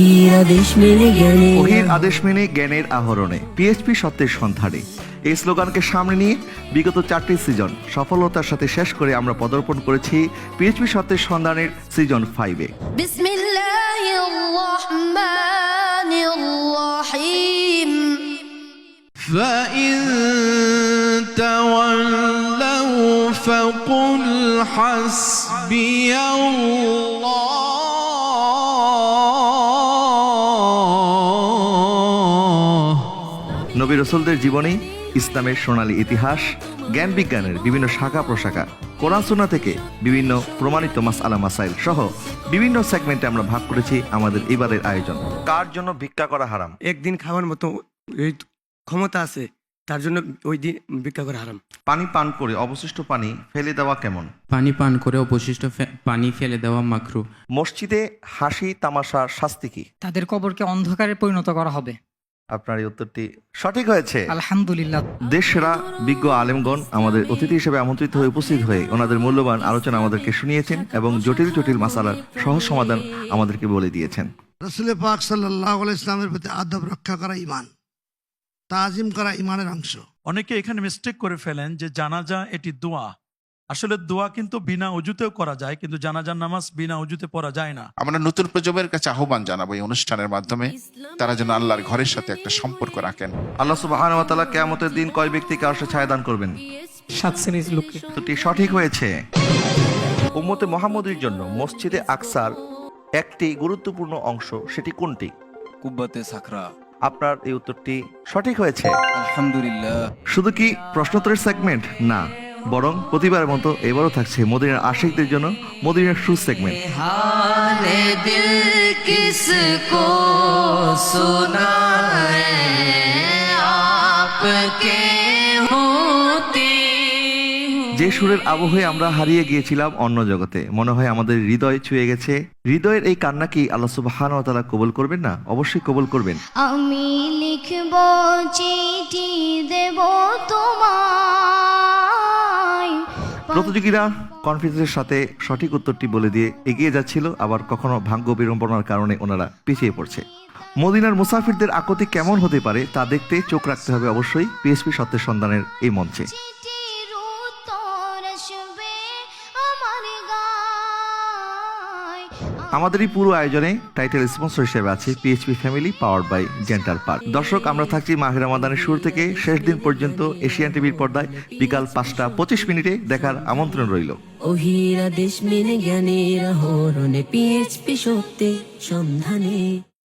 ওহির আদেশ মেনে জ্ঞানের আহরণে, পিএইচপি সত্যের সন্ধানে, এই স্লোগানকে সামনে নিয়ে বিগত 4টি সিজন সফলতার সাথে শেষ করে আমরা পদার্পণ করেছি পিএইচপি সত্যের সন্ধানের সিজন 5-এ। فإن تولوا فقل حسبي الله। নবী রাসূলদের জীবনী, ইসলামের সোনালী ইতিহাস, জ্ঞান বিজ্ঞানের বিভিন্ন শাখা প্রশাখা, কোরআন সুন্নাহ থেকে বিভিন্ন প্রমাণিত মাসআলা মাসাইল সহ বিভিন্ন সেগমেন্টে আমরা ভাগ করেছি আমাদের এবারের আয়োজন। কার জন্য ভিক্ষা করা হারাম? একদিন খাওয়ার মতো এই ক্ষমতা আছে, তার জন্য ওই দিন ভিক্ষা করা হারাম। পানি পান করে অবশিষ্ট পানি ফেলে দেওয়া কেমন? পানি পান করে অবশিষ্ট পানি ফেলে দেওয়া মাকরু। মসজিদে হাসি তামাশার শাস্তি কি? তাদের কবরকে অন্ধকারে পরিণত করা হবে। আপনার এই উত্তরটি সঠিক হয়েছে। আলহামদুলিল্লাহ। দেশসেরা বিজ্ঞ আলেমগণ আমাদের অতিথি হিসেবে আমন্ত্রিত হয়ে উপস্থিত হয়ে ওনাদের মূল্যবান আলোচনা আমাদেরকে শুনিয়েছেন এবং জটিল জটিল মাসালার সহজ সমাধান আমাদেরকে বলে দিয়েছেন। রাসূল পাক সাল্লাল্লাহু আলাইহি ওয়াসাল্লামের প্রতি আদব রক্ষা করা ঈমান, তাজিম করা ঈমানের অংশ। অনেকে এখানে মিস্টেক করে ফেলেন যে জানাজা এটি দোয়া। আসলে দোয়া কিন্তু বিনা ওযুতেও করা যায়, কিন্তু জানাজার নামাজ বিনা ওযুতে পড়া যায় না। আমরা নতুন প্রজন্মের কাছে আহ্বান জানাবো এই অনুষ্ঠানের মাধ্যমে তারা যেন আল্লাহর ঘরের সাথে একটা সম্পর্ক রাখেন। আল্লাহ সুবহানাহু ওয়া তাআলা কিয়ামতের দিন কয় ব্যক্তিকে আরশে ছায়া দান করবেন? 7 শ্রেণীর লোককে। উত্তরটি সঠিক হয়েছে। উম্মতে মুহাম্মদের জন্য মসজিদে আকসার একটি গুরুত্বপূর্ণ অংশ, সেটি কোনটি? কুব্বাতে সাকরা। আপনার এই উত্তরটি সঠিক হয়েছে। আলহামদুলিল্লাহ। শুধু কি প্রশ্নোত্তরের সেগমেন্ট না, বরং প্রতিবারের মতো এবারও থাকছে মদিনার আশিকদের জন্য মদিনার শু সেগমেন্ট। हाले दिल किसको सुनाए आपके होते। যে সুরের আবহে আমরা হারিয়ে গিয়েছিলাম অন্য জগতে, মনে হয় আমাদের হৃদয় ছুঁয়ে গেছে। হৃদয়ের এই কান্না কি আল্লাহ সুবহানাহু ওয়া তাআলা কবুল করবেন না? অবশ্যই কবুল করবেন। আমি লিখব চিঠি দেব তোমায়। প্রতিযোগীরা কনফিডেন্সের সাথে সঠিক উত্তরটি বলে দিয়ে এগিয়ে যাচ্ছিল, আবার কখনো ভাগ্য বিড়ম্বনার কারণে ওনারা পিছিয়ে পড়ছে। মদিনার মুসাফিরদের আকতি কেমন হতে পারে তা দেখতে চোখ রাখতে হবে অবশ্যই পিএইচপি সত্যের সন্ধানের এই মঞ্চে। চিঠির উত্তর আসবে আমার গায়। আমাদের এই পুরো আয়োজনে টাইটেল স্পন্সর হিসেবে আছে PHP family powered by dental park. দর্শক, আমরা থাকছি মাহে রমাদানের শুরু থেকে শেষ দিন পর্যন্ত এশিয়ান টিভির পর্দায় বিকাল 5টা 25 দেখার আমন্ত্রণ রইল। ওহির আদেশ মেনে জ্ঞানের আহরণে, পিএইচপি সত্যের সন্ধানে।